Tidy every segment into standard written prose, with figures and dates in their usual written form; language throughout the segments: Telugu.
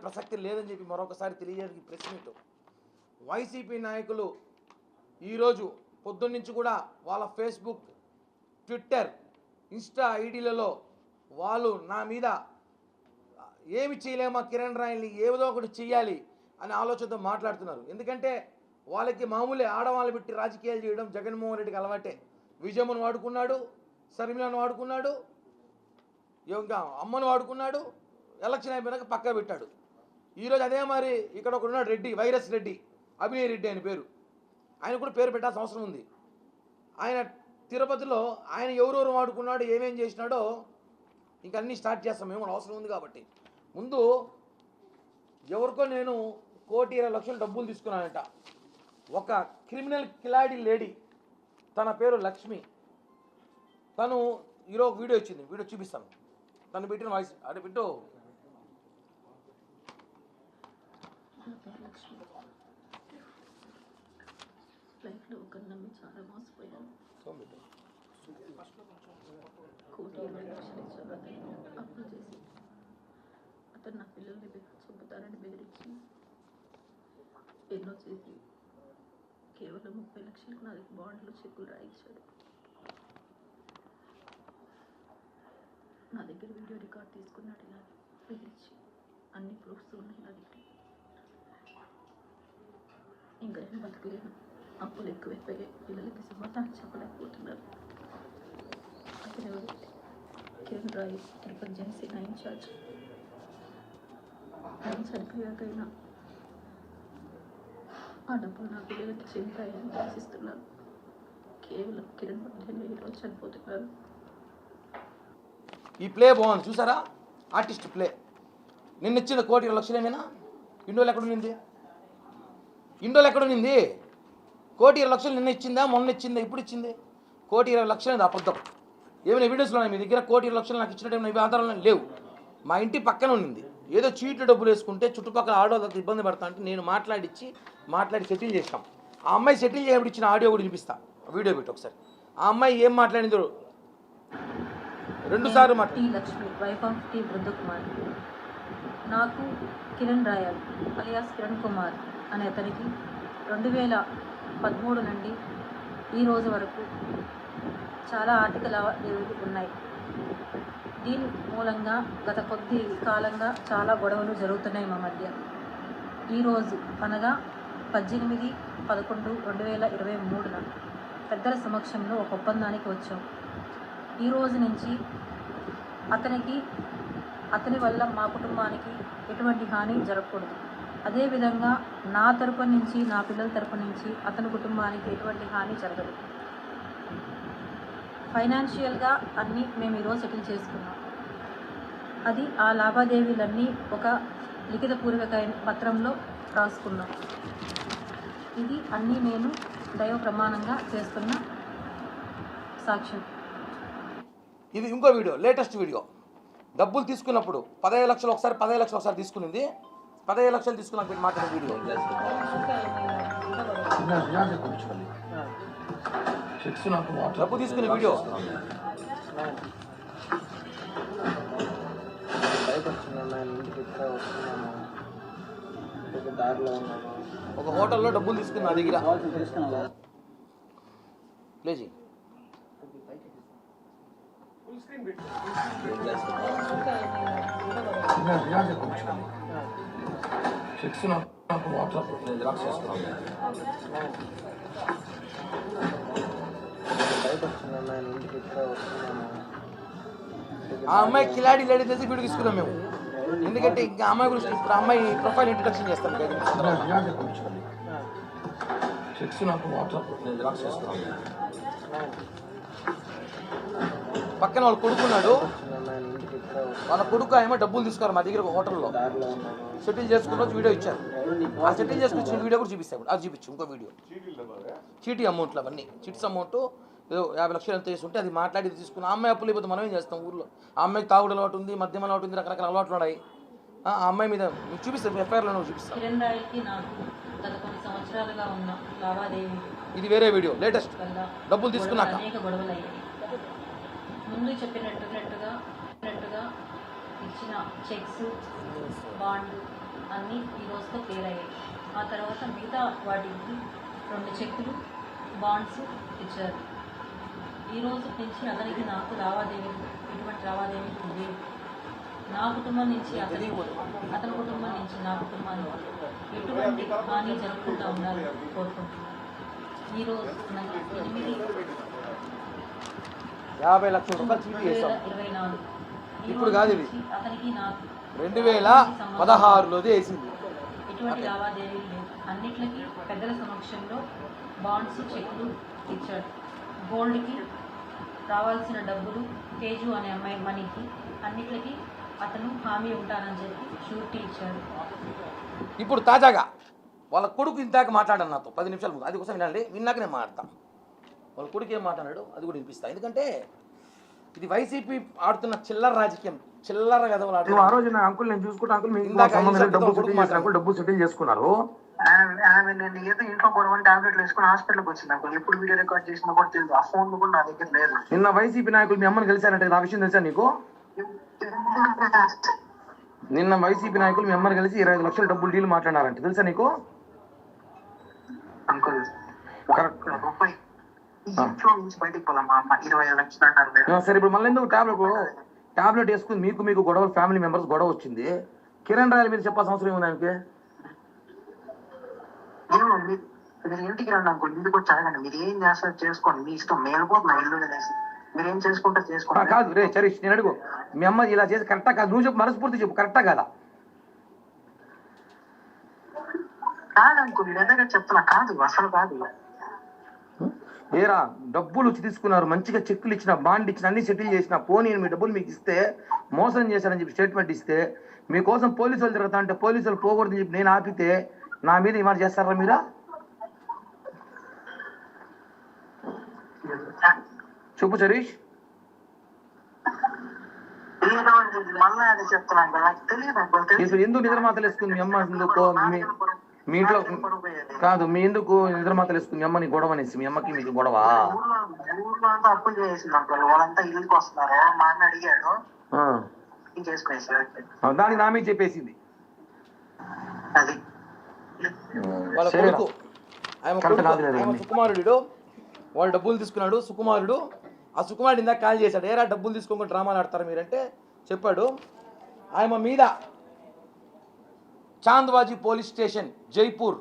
ప్రసక్తి లేదని చెప్పి మరొకసారి తెలియజేయడానికి ప్రెస్ మీట్. వైసీపీ నాయకులు ఈరోజు పొద్దున్నుంచి కూడా వాళ్ళ ఫేస్బుక్, ట్విట్టర్, ఇన్స్టా ఐడీలలో వాళ్ళు నా మీద ఏమి చేయలేమా కిరణ్ రాయల్ని ఏదో ఒకటి చేయాలి అనే ఆలోచనతో మాట్లాడుతున్నారు. ఎందుకంటే వాళ్ళకి మామూలే ఆడవాళ్ళు పెట్టి రాజకీయాలు చేయడం జగన్మోహన్ రెడ్డికి అలవాటే. విజయమ్మను వాడుకున్నాడు, శర్మిలను వాడుకున్నాడు, ఇంకా అమ్మను వాడుకున్నాడు, ఎలక్షన్ అయిపోయినాక పక్కా పెట్టాడు. ఈరోజు అదే మరి ఇక్కడ ఒక ఉన్నాడు రెడ్డి, వైరస్ రెడ్డి, అభినయ్ రెడ్డి ఆయన పేరు. ఆయన కూడా పేరు పెట్టాల్సిన అవసరం ఉంది. ఆయన తిరుపతిలో ఆయన ఎవరెవరు వాడుకున్నాడు, ఏమేం చేసినాడో ఇంక అన్నీ స్టార్ట్ చేస్తాం మేము, అవసరం ఉంది కాబట్టి. ముందు ఎవరికో నేను 1,20,00,000 డబ్బులు తీసుకున్నానంట. ఒక క్రిమినల్ కిలాడి లేడీ, తన పేరు లక్ష్మి. తను ఈరోజు ఒక వీడియో ఇచ్చింది, వీడియో చూపిస్తాను. తను పెట్టిన వాయిస్ అటు పెట్టు. లైఫ్లో ఒకరిని నమ్మి చాలా మోసపోయాను. 1,20,00,000 ఇచ్చారు. అప్పులు చేసి అతను నా పిల్లల్ని చంపుతారని బెదిరించి ఎన్నో చేసి కేవలం 30 లక్షలకు నా దగ్గర బాండ్లు చెక్కులు రాయించాడు. నా దగ్గర వీడియో రికార్డ్ తీసుకున్నాడు. ఇలా బెదిరించి అన్ని ప్రూఫ్స్ ఉన్నాయి నా దగ్గర. ఇంకా నేను బతకలేను. అప్పులు ఎక్కువైపోయాయి. పిల్లలకి సమాధానం చెప్పలేకపోతున్నారు. అతను ఎవరు? కిరణ్ రాయ్, తిరుపతి జనసేన ఇన్ఛార్జ్. ఆయన చనిపోయాకైనా ఆ డబ్బులు నా పిల్లలకి చెందుతాయని ఆశిస్తున్నాను. కేవలం కిరణ్ వల్లనే ఈరోజు చనిపోతున్నారు. ఈ ప్లే బాగుంది చూసారా, ఆర్టిస్ట్ ప్లే. నిన్న ఇచ్చిన 1,20,00,000 ఇండోలు ఎక్కడుంది? ఇండోలు ఎక్కడుంది? 1,20,00,000 నిన్న ఇచ్చిందా, మొన్న ఇచ్చిందా, ఇప్పుడు ఇచ్చింది? 1,20,00,000 అబద్ధం. ఏమైనా ఎవిడెన్స్లో ఉన్నాయి మీ దగ్గర? 1,20,00,000 నాకు ఇచ్చినట్టు ఏమైనా ఆధారాలు లేవు. మా ఇంటి పక్కన ఉన్నింది. ఏదో చీట్లు డబ్బులు వేసుకుంటే చుట్టుపక్కల ఆడవాళ్ళకి ఇబ్బంది పడతా అంటే నేను మాట్లాడి సెటిల్ చేసాం. ఆ అమ్మాయి సెటిల్ చేయబడి ఇచ్చిన ఆడియో కూడా చూపిస్తా, వీడియో పెట్టి ఒకసారి. ఆ అమ్మాయి ఏం మాట్లాడిందో 2 సార్లు T Lakshmi, wife of T Brindakumar. నాకు కిరణ్ రాయల్ అలియాస్ కిరణ్ కుమార్ అనే అతనికి 2013 నుండి ఈ రోజు వరకు చాలా ఆర్థిక లావాదేవీలు ఉన్నాయి. దీని మూలంగా గత కొద్ది కాలంగా చాలా గొడవలు జరుగుతున్నాయి మా మధ్య. ఈరోజు అనగా 18/11/2023 పెద్దల సమక్షంలో ఒక ఒప్పందానికి వచ్చాం. ఈ రోజు నుంచి అతని వల్ల మా కుటుంబానికి ఎటువంటి హాని జరగకూడదు. అదేవిధంగా నా తరపు నుంచి, నా పిల్లల తరపు నుంచి అతని కుటుంబానికి ఎటువంటి హాని జరగదు. ఫైనాన్షియల్గా అన్నీ మేము ఈరోజు సెటిల్ చేసుకున్నాం. అది ఆ లావాదేవీలన్నీ ఒక లిఖితపూర్వక పత్రంలో రాసుకున్నాం. ఇది అన్నీ నేను దైవ ప్రమాణంగా చేస్తున్న సాక్ష్యం. ఇది ఇంకో వీడియో, లేటెస్ట్ వీడియో. డబ్బులు తీసుకున్నప్పుడు 15 లక్షలు ఒకసారి, 15 లక్షలు ఒకసారి తీసుకునింది. 15 లక్షలు తీసుకున్నాక పెట్టి మాట్లాడే వీడియో. డబ్బు తీసుకునే వీడియో. ఒక హోటల్లో డబ్బులు తీసుకుని నా దగ్గర లేజీ ఆ అమ్మాయి కిలాడి లేడీ తెలిసి వీడియో తీసుకున్నాం మేము. ఎందుకంటే ఇంకా అమ్మాయి గురించి ఇప్పుడు అమ్మాయి ప్రొఫైల్ ఇంట్రడక్షన్ చేస్తాం. పక్కన వాళ్ళు కొడుకున్నాడు, వాళ్ళ కొడుకు ఏమో డబ్బులు తీసుకున్నారు మా దగ్గర ఒక హోటల్లో సెటిల్ చేసుకున్న రోజు వీడియో ఇచ్చారు. ఆ సెటిల్ చేసుకొచ్చిన వీడియో కూడా చూపిస్తాను. అది చూపించు ఇంకో వీడియో. చీటీ అమౌంట్లు అవన్నీ, చిట్స్ అమౌంట్ ఏదో 50 లక్షలు ఎంత వేసి ఉంటే అది మాట్లాడి తీసుకుని ఆ అమ్మాయి అప్పులు అయిపోతే మనం ఏం చేస్తాం? ఊర్లో ఆ అమ్మాయికి తాగుడు అలవాటు ఉంది, మద్యం అలవాటు ఉంది, రకరకాల అలవాట్లు ఉన్నాయి. ఆ అమ్మాయి మీద చూపిస్తాను, ఎఫ్ఐఆర్లో చూపిస్తాను. కిరణ్ రాయ్కి నాకు గత కొన్ని సంవత్సరాలుగా ఉన్న లావాదేవీ. ఇది వేరే వీడియో, లేటెస్ట్. డబ్బులు తీసుకున్నాక అనేక గొడవలు అయ్యాయి. ముందు చెప్పినట్టుగా ఇచ్చిన చెక్స్, బాండ్ అన్నీ ఈ రోజుతో క్లియర్ అయ్యాయి. ఆ తర్వాత మిగతా వాటికి 2 చెక్కులు బాండ్స్ ఇచ్చారు. ఈ రోజు నుంచి అతనికి నాకు ఎటువంటి లావాదేవీలు లేవు. నా కుటుంబం నుంచి అతని కుటుంబం నుంచి నా కుటుంబానికి ఎటువంటి హాని జరగకుండా ఉండాలని కోరుకుంటున్నాను. ఈరోజు 50 లక్షల రూపాయలు చీటీ చేశాం. 2024 ఇప్పుడు కాదు, ఇది అతనికి నాకు 2016లోది వేసింది. ఎటువంటి లావాదేవీలు లేవు. అన్నిట్లకి పెద్దల సమక్షంలో బాండ్స్ చెక్కులు ఇచ్చాడు. గోల్డ్కి రావాల్సిన డబ్బులు, తేజు అనే అమ్మాయి మనీకి అన్నిట్లకి అతను హామీ ఉంటానని చెప్పి షూరిటీ ఇచ్చాడు. ఇప్పుడు తాజాగా వాళ్ళ కొడుకు ఇంతాక మాట్లాడాను నాతో 10 నిమిషాల ముందు. అది కోసం వినాలి, విన్నాక నేను మాట్లాడతాను. వాళ్ళ కొడుకు ఏం మాట్లాడాడు అది కూడా వినిపిస్తా. ఎందుకంటే ఇది వైసీపీ ఆడుతున్న చిల్లర రాజకీయం, చిల్లర గదవలు ఆ రోజు నా అంకుల్ నేను చూసుకుంటా, అంకుల్ మీకు డబ్బు సెటిల్ చేసుకున్నారు. నేను ఏదో ఇంట్లో గొడవ టాబ్లెట్లు వేసుకుని హాస్పిటల్కి వచ్చింది అంకుల్. ఎప్పుడు వీడియో రికార్డ్ చేసినా కూడా తెలియదు. ఆ ఫోన్ కూడా నా దగ్గర లేదు. నిన్న వైసీపీ నాయకులు మీ అమ్మని కలిశారంటే ఆ విషయం తెలుసా నీకు? నిన్న వైసీపీ నాయకులు మీ అమ్మని కలిసి 25 లక్షల డబ్బులు డీల్ మాట్లాడారంటే తెలుసా నీకు? అంకుల్ రూపాయి ఇంట్లో నుంచి బయటకు పోదాం మా అమ్మ 25 లక్షలు అంటారు. సరే, ఇప్పుడు మళ్ళీ ఎందుకు టాబ్లెట్ వేసుకుని మీకు గొడవ, ఫ్యామిలీ మెంబర్స్ గొడవ వచ్చింది. కిరణ్ రాయల మీద చెప్పాల్సిన అవసరం ఏముంది ఆయనకి? ఏమో మీరు ఇంటికి రండి అంకుల్, ఇంటికి వచ్చి అడగండి. మీరు ఏం చేస్తారు చేసుకోండి, మీ ఇష్టం. మేలుపోతుంది నా ఇల్లు అనేసి మీరు ఏం చేసుకుంటే చేసుకోండి. కాదు రే చరీష్, నేను అడుగు, మీ అమ్మ ఇలా చేసి కరెక్టా కాదు? నువ్వు చెప్పు, మనస్ఫూర్తి చెప్పు, కరెక్టా కాదా? కాదు అంకుల్, నేను దగ్గర చెప్తున్నా, కాదు అసలు కాదు. ఏరా డబ్బులు వచ్చి తీసుకున్నారు, మంచిగా చెక్కులు ఇచ్చిన, బాండ్ ఇచ్చిన, అన్ని సెటిల్ చేసిన, పోనీ మీ డబ్బులు మీకు ఇస్తే మోసం చేశారని చెప్పి స్టేట్మెంట్ ఇస్తే, మీకోసం పోలీసు వాళ్ళు తిరుగుతా అంటే పోలీసులు పోకూడదని చెప్పి నేను ఆపితే నా మీద ఏమైనా చేస్తారా మీరా? చెప్పు చరీష్. మళ్ళీ అది చెప్తున్నాను, నాకు తెలియదు అంకుల్. ఎందుకు నిద్ర మాతలు వేసుకుంది మీ అమ్మ? ఎందుకు మీ ఇంట్లో కాదు, మీ ఎందుకు నిద్ర మాతలు వేసుకుంది మీ అమ్మని గొడవ అనేసి? మీ అమ్మకి మీకు గొడవ? ఊర్లో అంతా అప్పులు చేసింది అంకుల్. వాళ్ళంతా ఇల్లుకి వస్తున్నారు. మా అన్న అడిగాడు, దానికి నా మీద చెప్పేసింది. అది వాళ్ళ కొడుకు ఆయన సుకుమారుడు, వాడు డబ్బులు తీసుకున్నాడు. సుకుమారుడు, ఆ సుకుమారుడు ఇందాక కాల్ చేశాడు, ఏరా డబ్బులు తీసుకోకుండా డ్రామాలు ఆడతారు మీరంటే చెప్పాడు. ఆయన మీద చాంద్వాజీ పోలీస్ స్టేషన్ జైపూర్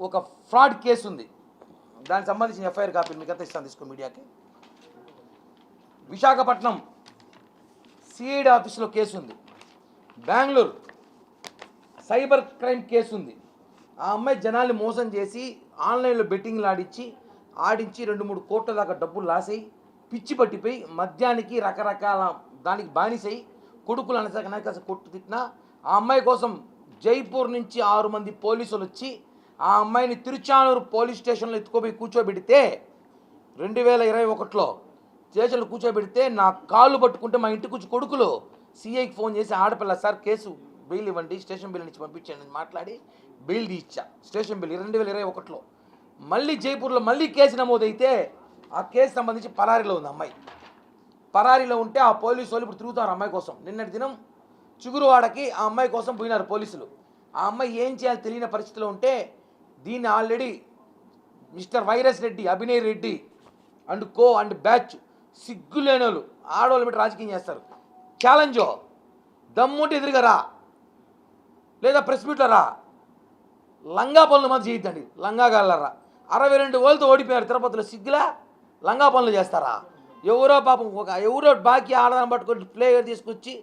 ఒక ఫ్రాడ్ కేసు ఉంది. దానికి సంబంధించిన ఎఫ్ఐఆర్ కాపీ మీకు అంతా ఇస్తాను, తీసుకో మీడియాకి. విశాఖపట్నం సిఐడి ఆఫీసులో కేసు ఉంది. బెంగళూరు సైబర్ క్రైమ్ కేసు ఉంది. ఆ అమ్మాయి జనాల్ని మోసం చేసి ఆన్లైన్లో బెట్టింగ్లు ఆడించి 2-3 కోట్ల దాకా డబ్బులు లాసై పిచ్చి పట్టిపోయి మద్యానికి రకరకాల దానికి బానిసై కొడుకులు అనసక కొట్టు తిట్టినా ఆ అమ్మాయి కోసం జైపూర్ నుంచి 6 మంది పోలీసులు వచ్చి ఆ అమ్మాయిని తిరుచానూరు పోలీస్ స్టేషన్లో ఎత్తుకోపోయి కూర్చోబెడితే 2021లో స్టేషన్లో కూర్చోబెడితే నా కాళ్ళు పట్టుకుంటే మా ఇంటికి వచ్చి కొడుకులు సిఐకి ఫోన్ చేసి, ఆడపిల్ల సార్ కేసు బెయిల్ ఇవ్వండి, స్టేషన్ బిల్ నుంచి పంపించండి మాట్లాడి బెయిల్ ఇచ్చా. స్టేషన్ బిల్ 2021లో. మళ్ళీ జైపూర్లో మళ్ళీ కేసు నమోదైతే ఆ కేసు సంబంధించి పరారీలో ఉంది అమ్మాయి. పరారీలో ఉంటే ఆ పోలీసు వాళ్ళు ఇప్పుడు తిరుగుతారు అమ్మాయి కోసం. నిన్నటి దినం చిగురువాడకి ఆ అమ్మాయి కోసం పోయినారు పోలీసులు. ఆ అమ్మాయి ఏం చేయాలో తెలియని పరిస్థితిలో ఉంటే దీన్ని already mister virus Reddy, Abhinay Reddy and co and batch సిగ్గులేని వాళ్ళు ఆడవాళ్ళు పెట్టి రాజకీయం చేస్తారు. ఛాలెంజో దమ్ముంటే ఎదురుగా రా, లేదా ప్రెస్ మీట్లో రా, లంగా పనులు మాత్రం చేయొద్దండి. లంగా గాలరా 62 ఓళ్ళతో ఓడిపోయారు తిరుపతిలో. సిగ్గులా లంగా పనులు చేస్తారా? ఎవరో పాపం ఎవరో బాకీ ఆడదాన్ని పట్టుకొని ప్లేయర్ తీసుకొచ్చి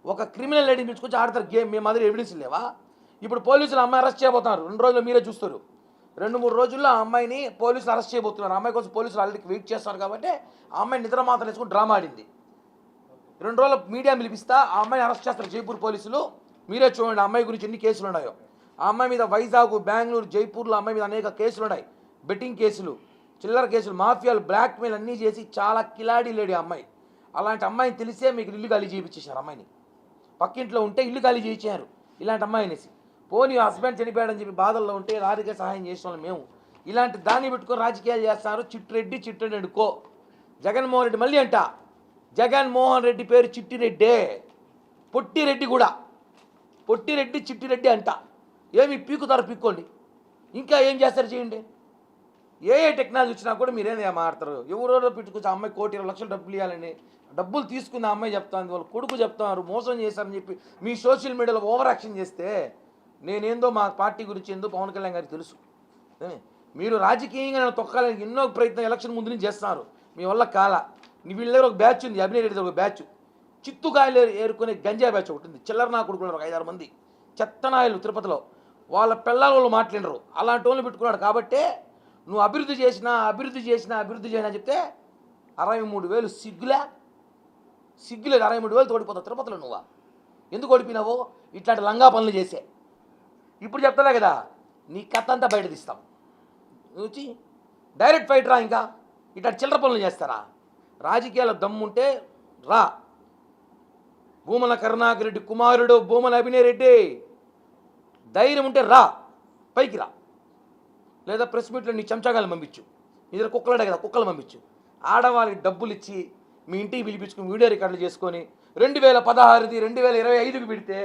ఒక క్రిమినల్ లేడీని తీసుకొచ్చి ఆడతారు గేమ్. మేము మాదిరి ఎవిడెన్స్ లేవా? ఇప్పుడు పోలీసులు అమ్మాయి అరెస్ట్ చేయబోతున్నారు. 2 రోజులు మీరే చూస్తారు. 2-3 రోజుల్లో ఆ అమ్మాయిని పోలీసులు అరెస్ట్ చేయబోతున్నారు. అమ్మాయి కోసం పోలీసులు ఆల్రెడీ వెయిట్ చేస్తారు కాబట్టి ఆ అమ్మాయి నిద్ర మాత్రం వేసుకుని డ్రామా ఆడింది. 2 రోజుల మీడియా పిలిపిస్తా, ఆ అమ్మాయిని అరెస్ట్ చేస్తారు జైపూర్ పోలీసులు. మీరే చూడండి ఆ అమ్మాయి గురించి ఎన్ని కేసులు ఉన్నాయో. ఆ అమ్మాయి మీద వైజాగ్, బెంగళూరు, జైపూర్లో అమ్మాయి మీద అనేక కేసులు ఉన్నాయి. బెట్టింగ్ కేసులు, చిల్లర కేసులు, మాఫియాలు, బ్లాక్మెయిల్ అన్నీ చేసి చాలా కిలాడీ లేడీ అమ్మాయి. అలాంటి అమ్మాయిని తెలిసే మీకు ఇల్లు ఖాళీ చేయించేశారు. అమ్మాయిని పక్కింట్లో ఉంటే ఇల్లు ఖాళీ చేయించారు ఇలాంటి అమ్మాయి అనేసి. పోనీ హస్బెండ్ చనిపోయాడని చెప్పి బాధల్లో ఉంటే రాజకీయ సహాయం చేసిన మేము ఇలాంటి దాన్ని పెట్టుకొని రాజకీయాలు చేస్తారు. చిట్టిరెడ్డి అనుకో. జగన్మోహన్ రెడ్డి మళ్ళీ అంట, జగన్మోహన్ రెడ్డి పేరు చిట్టిరెడ్డే, పొట్టిరెడ్డి కూడా. పొట్టిరెడ్డి చిట్టిరెడ్డి అంట. ఏమి పీకుతారు పీక్కోండి, ఇంకా ఏం చేస్తారు చేయండి. ఏ టెక్నాలజీ వచ్చినా కూడా మీరేం మాట్లాడతారు. ఎవరో పెట్టుకొచ్చి ఆ అమ్మాయి 1,20,00,000 డబ్బులు ఇవ్వాలని డబ్బులు తీసుకున్న అమ్మాయి చెప్తాను, వాళ్ళ కొడుకు చెప్తున్నారు మోసం చేశారని చెప్పి మీ సోషల్ మీడియాలో ఓవర్ యాక్షన్ చేస్తే నేనేందో మా పార్టీ గురించి ఏందో పవన్ కళ్యాణ్ గారికి తెలుసు. మీరు రాజకీయంగా నన్ను తొక్కాలని ఎన్నో ప్రయత్నం ఎలక్షన్ ముందు నుంచి చేస్తున్నారు, మీ వల్ల కాల. వీళ్ళ దగ్గర ఒక బ్యాచ్ ఉంది, అభినయ్ రెడ్డి ఒక బ్యాచ్, చిత్తుకాయలు ఏరుకునే గంజా బ్యాచ్ ఒకటి ఉంది. చిల్లర నా కొడుకున్నారు ఒక 5-6 మంది చెత్తనాయలు తిరుపతిలో. వాళ్ళ పిల్లల వాళ్ళు మాట్లాడినరు, అలాంటి వాళ్ళు పెట్టుకున్నాడు. కాబట్టే నువ్వు అభివృద్ధి చేసినా చెప్తే 63,000 సిగ్గులేదు 63,000 ఓడిపోతావు తిరుపతిలో. నువ్వా ఎందుకు ఓడిపోయినావో ఇట్లాంటి లంగా పనులు చేసే. ఇప్పుడు చెప్తలే కదా నీ కథ అంతా బయట తీస్తాం. వచ్చి డైరెక్ట్ ఫైట్ రా, ఇంకా ఇట్లా చిల్లర పనులు చేస్తారా? రాజకీయాల దమ్ముంటే రా. భూమన కరుణాకర్ రెడ్డి కుమారుడు భూమన అభినయ్ రెడ్డి, ధైర్యం ఉంటే రా, పైకి రా. లేదా ప్రెస్ మీట్లో నీ చెంచాగాలను పంపించు, నీ దగ్గర కుక్కలాడే కదా కుక్కలు పంపించు. ఆడవాళ్ళకి డబ్బులు ఇచ్చి మీ ఇంటికి పిలిపించుకుని వీడియో రికార్డులు చేసుకొని 2016ది 2025కి పెడితే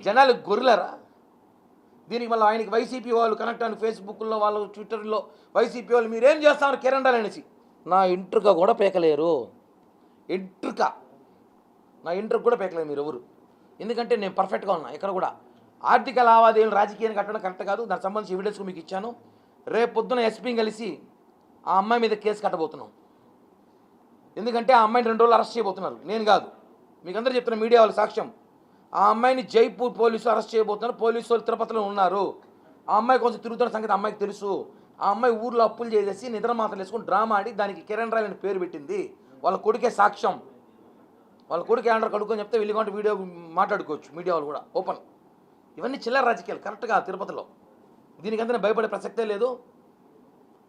జనాలకు గొర్రెలరా. దీనికి మళ్ళీ ఆయనకి వైసీపీ వాళ్ళు కనెక్ట్ అని ఫేస్బుక్లో వాళ్ళు ట్విట్టర్లో వైసీపీ వాళ్ళు మీరేం చేస్తున్నారు కిరణ్ అనేసి నా ఇంట్రుక కూడా పేకలేరు. నా ఇంట్రుక కూడా పేకలేరు మీరు ఎవరు. ఎందుకంటే నేను పర్ఫెక్ట్గా ఉన్నా. ఇక్కడ కూడా ఆర్థిక లావాదేవీలు రాజకీయాన్ని కట్టడం కరెక్ట్ కాదు. దానికి సంబంధించి ఎవిడెన్స్ మీకు ఇచ్చాను. రేపు పొద్దున ఎస్పీని కలిసి ఆ అమ్మాయి మీద కేసు కట్టబోతున్నాం. ఎందుకంటే ఆ అమ్మాయిని 2 రోజులు అరెస్ట్ చేయబోతున్నారు, నేను కాదు, మీకు అందరూ చెప్తున్న మీడియా వాళ్ళ సాక్ష్యం. ఆ అమ్మాయిని జైపూర్ పోలీసులు అరెస్ట్ చేయబోతున్నారు. పోలీసు వాళ్ళు తిరుపతిలో ఉన్నారు. ఆ అమ్మాయి కొంచెం తిరుగుతున్న సంగతి అమ్మాయికి తెలుసు. ఆ అమ్మాయి ఊర్లో అప్పులు చేసేసి నిద్ర మాత్రలు వేసుకుని డ్రామా ఆడి దానికి కిరణ్ రాయ్ అని పేరు పెట్టింది. వాళ్ళ కొడుకే సాక్ష్యం. వాళ్ళ కొడుకు ఏమంటారు కడుక్కొని చెప్తే వెళ్ళి వీడియో మాట్లాడుకోవచ్చు మీడియా వాళ్ళు కూడా ఓపెన్. ఇవన్నీ చిల్లర రాజకీయాలు కరెక్ట్గా తిరుపతిలో. దీనికంతా భయపడే ప్రసక్తే లేదు.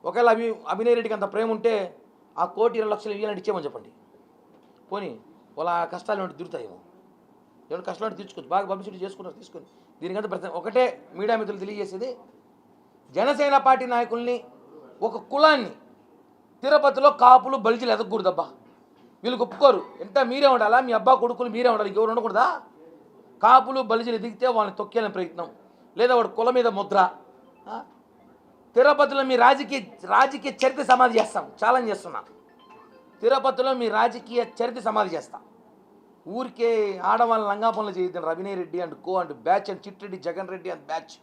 ఒకవేళ అభినయ్ రెడ్డికి అంత ప్రేమ ఉంటే ఆ 1,20,00,000 ఇవ్వాలని ఇచ్చేయమని చెప్పండి. పోనీ వాళ్ళ కష్టాలు ఏమిటి తిరుగుతాయేమో, ఏమైనా కష్టాలు తీర్చుకోవచ్చు. బాగా పబ్లిసిటీ చేసుకున్నారు, తీసుకొని. దీనికంతా ఒకటే మీడియా మిత్రులు తెలియజేసేది, జనసేన పార్టీ నాయకుల్ని ఒక కులాన్ని తిరుపతిలో కాపులు బలిజీలు ఎదగకూడదబ్బా. వీళ్ళు ఒప్పుకోరు. ఎంత మీరే ఉండాలా, మీ అబ్బా కొడుకులు మీరే ఉండాలి, ఎవరు ఉండకూడదా? కాపులు బలిజీలు ఎదిగితే వాళ్ళని తొక్కేయాలని ప్రయత్నం, లేదా వాడు కుల మీద ముద్ర. తిరుపతిలో మీ రాజకీయ చరిత్ర సమాధి చేస్తాం, ఛాలెంజ్ చేస్తున్నా. తిరుపతిలో మీ రాజకీయ చరిత్ర సమాధి చేస్తాం. ఊరికే ఆడవాళ్ళ లంగా పనులు చేయొద్దండి. Abhinay Reddy and co and batch and Chitreddy Jagan Reddy and batch,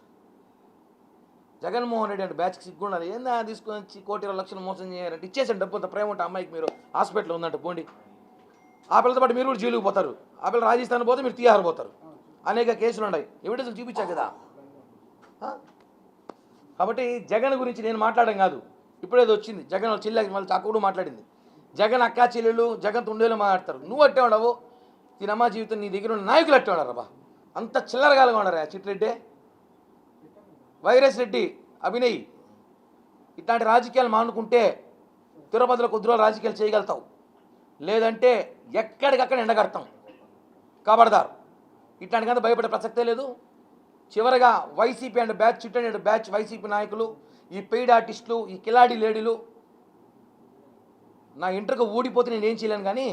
Jaganmohan Reddy and బ్యాచ్కి సిగ్గుండాలి. ఏందా తీసుకొని వచ్చి 1,20,00,000 మోసం చేయాలంటే ఇచ్చేసండి డబ్బు. అంత ప్రేమ ఉంటే అమ్మాయికి మీరు హాస్పిటల్లో ఉందంటే పోండి. ఆ పిల్లతో పాటు మీరు కూడా జైలుకి పోతారు. ఆ పిల్లలు రాజస్థాన్ పోతే మీరు తీహార్ పోతారు. అనేక కేసులు ఉన్నాయి, ఎవిడెన్స్ చూపించా కదా. కాబట్టి జగన్ గురించి నేను మాట్లాడడం కాదు. ఇప్పుడేదో వచ్చింది జగన్ చెల్లి మళ్ళీ అక్క కూడా మాట్లాడింది. జగన్ అక్కా చెల్లెలు జగన్ తుండేలు మాట్లాడతారు. నువ్వు అట్టే ఉండవు, దీనమ్మా జీవితం నీ దగ్గర ఉన్న నాయకులు అట్టే ఉండరు. అంత చిల్లరగాలుగా ఉండరా చిట్రెడ్డి, వైరస్ రెడ్డి, అభినయ్. ఇట్లాంటి రాజకీయాలు మానుకుంటే తిరుపతిలో కొద్దిగా రాజకీయాలు చేయగలుగుతావు, లేదంటే ఎక్కడికక్కడ ఎండగడతాం. కాబడదారు. ఇట్లాంటికంతా భయపడే ప్రసక్తే లేదు. చివరగా వైసీపీ అండ్ బ్యాచ్ చిట్టండి అండ్ బ్యాచ్ వైసీపీ నాయకులు, ఈ పెయిడ్ ఆర్టిస్టులు, ఈ కిలాడి లేడీలు, నా ఇంటర్కి ఊడిపోతే నేను ఏం చేయలేను, కానీ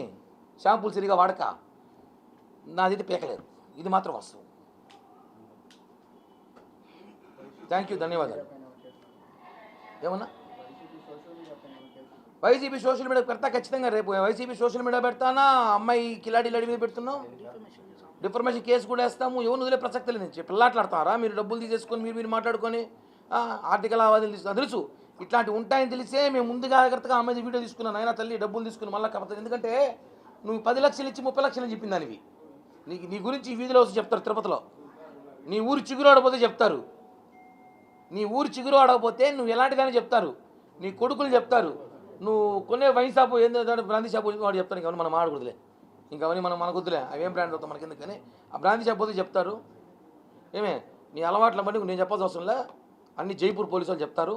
షాంపూలు సరిగా వాడక నాదైతే పీకలేదు. ఇది మాత్రం వాస్తవం. థ్యాంక్ యూ, ధన్యవాదాలు. ఏమన్నా వైసీపీ సోషల్ మీడియా పెడతా ఖచ్చితంగా. రేపు వైసీపీ సోషల్ మీడియా పెడతానా, అమ్మాయి కిలాడి లేడీ మీద పెడుతున్నాం, డిఫర్మేషన్ కేసు కూడా వేస్తాము. ఎవరు వదిలే ప్రసక్తి లేదు. పిల్లాట్లాడతారా మీరు? డబ్బులు తీసేసుకొని మీరు మాట్లాడుకొని ఆర్థిక లావాదేవీలు తీసుకుని తెలుసు. ఇట్లాంటివి ఉంటాయని తెలిసే మేము ముందుగా జాగ్రత్తగా అమ్మాయి వీడియో తీసుకున్నాను. అయినా తల్లి డబ్బులు తీసుకుని మళ్ళీ కాకపోతే, ఎందుకంటే నువ్వు 10 లక్షలు ఇచ్చి 30 లక్షలు చెప్పిన దానివి. నీ గురించి ఈ వీధిలో వచ్చి చెప్తారు తిరుపతిలో. నీ ఊరు చిగురు ఆడపోతే చెప్తారు. నీ ఊరు చిగురు ఆడకపోతే నువ్వు ఎలాంటిదని చెప్తారు. నీ కొడుకులు చెప్తారు. నువ్వు కొనే వైన్ షాపు ఏందో బ్రాంతి షాపు వాడు చెప్తాను. ఇంకా మనం ఆడకూడదులే, ఇంకా అవన్నీ మనకు వద్దులే, అవేం బ్రాండ్ అవుతాం మనకి ఎందుకని. ఆ బ్రాంతి షాప్ పోతే చెప్తారు. ఏమే నీ అలవాట్ల బట్టి నేను చెప్పాల్సిన అవసరంలే, అన్ని జైపూర్ పోలీసు వాళ్ళు చెప్తారు.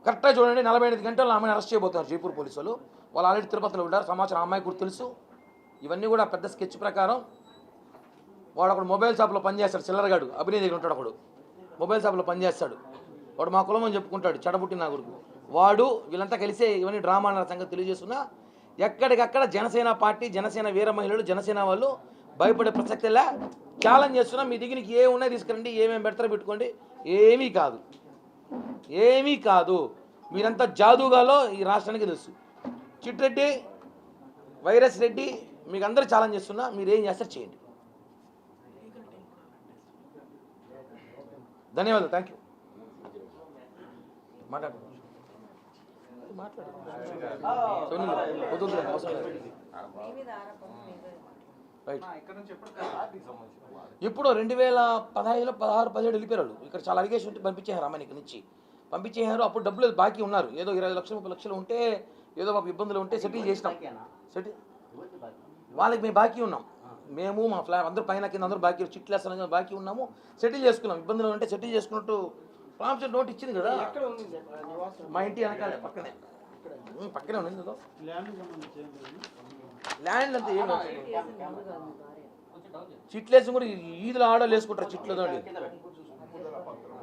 కరెక్ట్గా చూడండి, 45 గంటలు ఆమెను అరెస్ట్ చేయబోతున్నారు జైపూర్ పోలీసులు. వాళ్ళు ఆల్రెడీ తిరుపతిలో ఉంటారు. సమాచారం అమ్మాయి కూడా తెలుసు. ఇవన్నీ కూడా పెద్ద స్కెచ్ ప్రకారం. వాడు అక్కడ మొబైల్ షాప్లో పనిచేస్తాడు, చిల్లరగాడు. అభినయ్ దగ్గర ఉంటాడు అప్పుడు, మొబైల్ షాప్లో పనిచేస్తాడు. వాడు మా కులం అని చెప్పుకుంటాడు, చెడబుట్టిన నా కొడుకు వాడు. వీళ్ళంతా కలిసే ఇవన్నీ డ్రామా అన్న సంగతి తెలియజేస్తున్నా. ఎక్కడికక్కడ జనసేన పార్టీ, జనసేన వీర మహిళలు, జనసేన వాళ్ళు భయపడే ప్రసక్తిలా ఛాలెంజ్ చేస్తున్నా. మీ దగ్గరికి ఏ ఉన్నాయి తీసుకురండి, ఏమేమి పెడతారో పెట్టుకోండి. ఏమీ కాదు. మీరంతా జాదూగాలో ఈ రాష్ట్రానికి తెలుసు. చిట్రెడ్డి, వైరస్ రెడ్డి, మీకు అందరూ ఛాలెంజ్ చేస్తున్నా. మీరు ఏం చేస్తారు చేయండి. ధన్యవాదాలు. Thank you. ఇప్పుడు 2015లో 16, 17 వెళ్ళిపోయారు. ఇక్కడ చాలా అలిగేషన్ ఉంటే పంపించేశారు అమ్మాయిని ఇక్కడ నుంచి పంపించేశారు. అప్పుడు డబ్బులు బాకీ ఉన్నారు. ఏదో 20 లక్షలు 30 లక్షలు ఉంటే ఏదో మాకు ఇబ్బందులు ఉంటే సెటిల్ చేసినాం. వాళ్ళకి మేము బాకీ ఉన్నాం. మేము మా అందరూ పైన కింద అందరూ బాకీ చిట్లేస్తాను బాకీ ఉన్నాము. సెటిల్ చేసుకున్నాం. ఇబ్బందులు ఉంటే సెటిల్ చేసుకున్నట్టు ప్రామిసరీ నోట్ ఇచ్చింది కదా. మా ఇంటి వెనకాల పక్కనే ఉంది. ల్యాండ్ అంతా ఏం చిట్లేసి కూడా ఈదులు ఆడలు వేసుకుంటారు చిట్లు.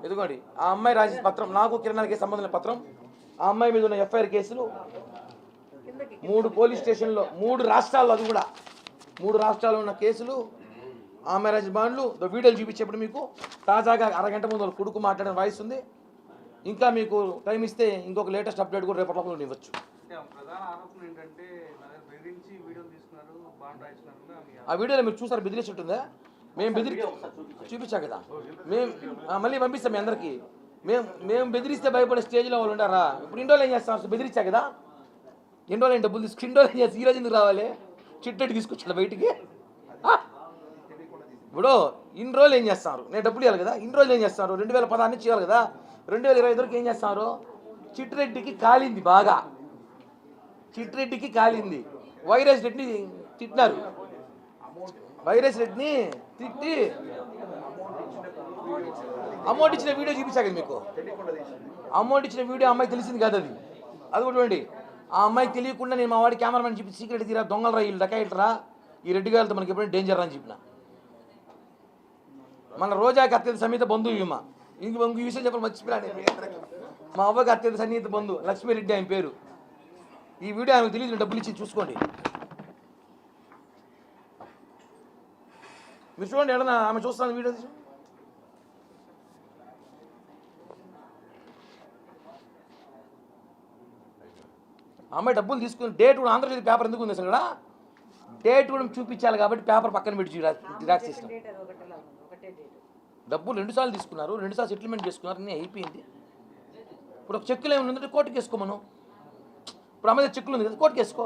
ఎదుగోండి ఆ అమ్మాయి రాసిన పత్రం, నాకు కిరణాలకి సంబంధం లేని పత్రం. ఆ అమ్మాయి మీద ఉన్న ఎఫ్ఐఆర్ కేసులు 3 పోలీస్ స్టేషన్లో 3 రాష్ట్రాల్లో, అది కూడా 3 రాష్ట్రాల్లో ఉన్న కేసులు, ఆ మ్యారేజ్ బాండ్లు. వీడియోలు చూపించేప్పుడు మీకు తాజాగా అరగంట ముందు కొడుకు మాట్లాడిన వాయిస్ ఉంది. ఇంకా మీకు టైం ఇస్తే ఇంకొక లేటెస్ట్ అప్డేట్ కూడా రేపటి లోపల ఇవ్వచ్చు. ఆ వీడియోలో మీరు చూసారు బెదిరించి ఉంటుందా? మేము చూపించాం కదా. మేము మళ్ళీ పంపిస్తాం మీ అందరికీ. మేము బెదిరిస్తే భయపడే స్టేజ్లో వాళ్ళు ఉంటారా? ఇప్పుడు ఇండోలు ఏం చేస్తాం? బెదిరించా కదా. ఇండోలు ఏం డబ్బులు తీసుకు ఇండోలు ఏం చేస్తాం? ఈరోజు ఎందుకు రావాలి? చిట్టెట్టి తీసుకొచ్చాడు బయటికి. ఇప్పుడు ఇన్ని రోజులు ఏం చేస్తారు? నేను డబ్బులు ఇవ్వాలి కదా. ఇన్ని రోజులు ఏం చేస్తారు? 2016 నుంచి ఇవ్వాలి కదా. 2025 వరకు ఏం చేస్తారు? చిట్రెడ్డికి కాలింది బాగా. చిట్రెడ్డికి కాలింది. వైరస్ రెడ్డిని తిట్టినారు. వైరస్ రెడ్డిని తిట్టి అమౌంట్ ఇచ్చిన వీడియో చూపించాక మీకు. అమౌంట్ ఇచ్చిన వీడియో అమ్మాయి తెలిసింది కాదు. అది కూడా చూడండి. ఆ అమ్మాయికి తెలియకుండా నేను మా వాడి కెమెరామెన్ చెప్పి సీక్రెట్ తీరా దొంగలరా వీళ్ళు డకాయిట్రా ఈ రెడ్డి గారితో మనకి ఎప్పుడైనా డేంజర్ అని చెప్పిన. మన రోజాకి అత్యంత సన్నిహిత బంధువు ఈమె. ఇంక ఈ విషయం చెప్పడం మర్చిపోయాను. మా అవ్వకి అత్యంత సన్నిహిత బంధువు లక్ష్మీరెడ్డి ఆయన పేరు. ఈ వీడియో ఆమెకు తెలియదు, డబ్బులు ఇచ్చి చూసుకోండి. మీరు చూడండి. ఎడనా ఆమె చూస్తాను వీడియో. అమ్మాయి డబ్బులు తీసుకుని డేట్ కూడా ఆంధ్రజ్యోతి పేపర్ ఎందుకు ఉంది అసలు కూడా? డేట్ కూడా చూపించాలి కాబట్టి పేపర్ పక్కన పెట్టి జిరాక్స్ చేసినాం. డబ్బులు 2 సార్లు తీసుకున్నారు, 2 సార్లు సెటిల్మెంట్ చేసుకున్నారు, అన్నీ అయిపోయింది. ఇప్పుడు ఒక చెక్కులు ఏమైనా ఉందంటే కోర్టుకు వేసుకో. మనం ఇప్పుడు అమ్మాయి చెక్కులు ఉంది కదా, కోర్టుకు వేసుకో.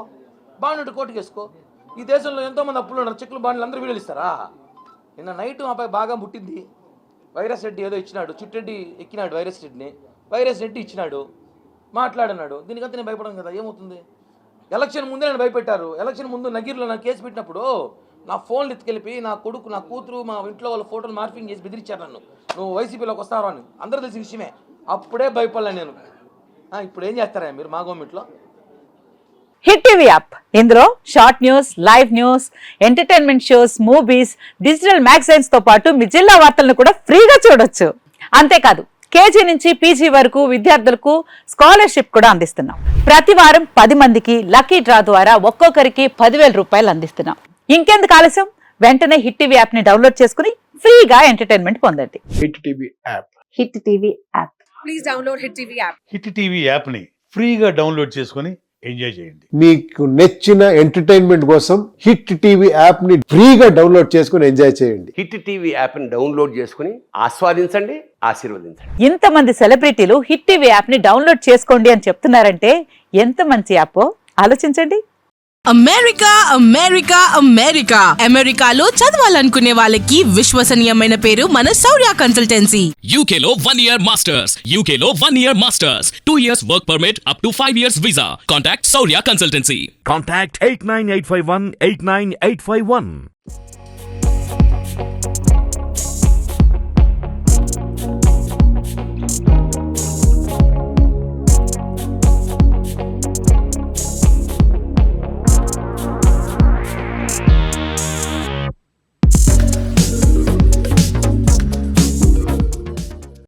బాండ్ ఉంటే కోర్టుకు వేసుకో. ఈ దేశంలో ఎంతోమంది అప్పులు ఉన్నారు. చెక్కులు బాండ్లు అందరూ వీడియోలు ఇస్తారా? నిన్న నైట్ అబ్బాయి బాగా ముట్టింది. వైరస్ రెడ్డి ఏదో ఇచ్చినాడు. చిట్టెడ్డి ఎక్కినాడు వైరస్ రెడ్డిని. వైరస్ రెడ్డి ఇచ్చినాడు, మాట్లాడినాడు. దీనికంతా నేను భయపడను కదా. ఏమవుతుంది? ఎలక్షన్ ముందే నన్ను భయపెట్టారు. ఎలక్షన్ ముందు నగీర్లో నాకు కేసు పెట్టినప్పుడు నా ఫోన్లు ఎత్తుకెళ్ళి నా కొడుకు, నా కూతురు, మా ఇంట్లో వాళ్ళ ఫోటోలు మార్పింగ్ చేసి బెదిరించారు నన్ను. నువ్వు వైసీపీలోకి వస్తావు అని. అందరూ తెలిసిన విషయమే. అప్పుడే భయపడలే నేను. ఇప్పుడు ఏం చేస్తారా మీరు మా గవర్నమెంట్లో? హిట్ టీవీ యాప్, ఇందులో short news, live news, entertainment shows, movies, digital magazines తో పాటు మీ జిల్లా వార్తలను కూడా ఫ్రీగా చూడొచ్చు. అంతేకాదు కేజీ నుంచి పీజీ వరకు విద్యార్థులకు స్కాలర్షిప్ కూడా అందిస్తున్నాం. ప్రతి వారం 10 మందికి లక్కీ డ్రా ద్వారా ఒక్కొక్కరికి 10,000 రూపాయలు అందిస్తున్నాం. ఇంకెందుకు ఆలస్యం? వెంటనే హిట్ టీవీ యాప్ ని డౌన్లోడ్ చేసుకుని ఫ్రీగా ఎంటర్టైన్మెంట్ పొందండి. Hit TV app. Hit TV app. Please download hit TV app. Hit TV app ని ఫ్రీగా డౌన్లోడ్ చేసుకుని ఎంజాయ్ చేయండి. మీకు నచ్చిన ఎంటర్టైన్మెంట్ కోసం హిట్ టీవీ యాప్ ని ఫ్రీగా డౌన్లోడ్ చేసుకుని ఎంజాయ్ చేయండి. హిట్ టీవీ యాప్ ని డౌన్లోడ్ చేసుకుని ఆస్వాదించండి, ఆశీర్వదించండి. ఇంతమంది సెలబ్రిటీలు హిట్ టీవీ యాప్ ని డౌన్లోడ్ చేసుకోండి అని చెప్తున్నారంటే ఎంత మంచి యాప్ ఆలోచించండి. అమెరికా అమెరికా అమెరికా అమెరికాలో చదవాలనుకునే వాళ్ళకి విశ్వసనీయమైన పేరు మన శౌర్య కన్సల్టెన్సీ. UK లో 1 year masters. UK లో 1 year masters. 2 years work permit up to 5 years visa. Contact Saurya Consultancy. Contact 89851 89851.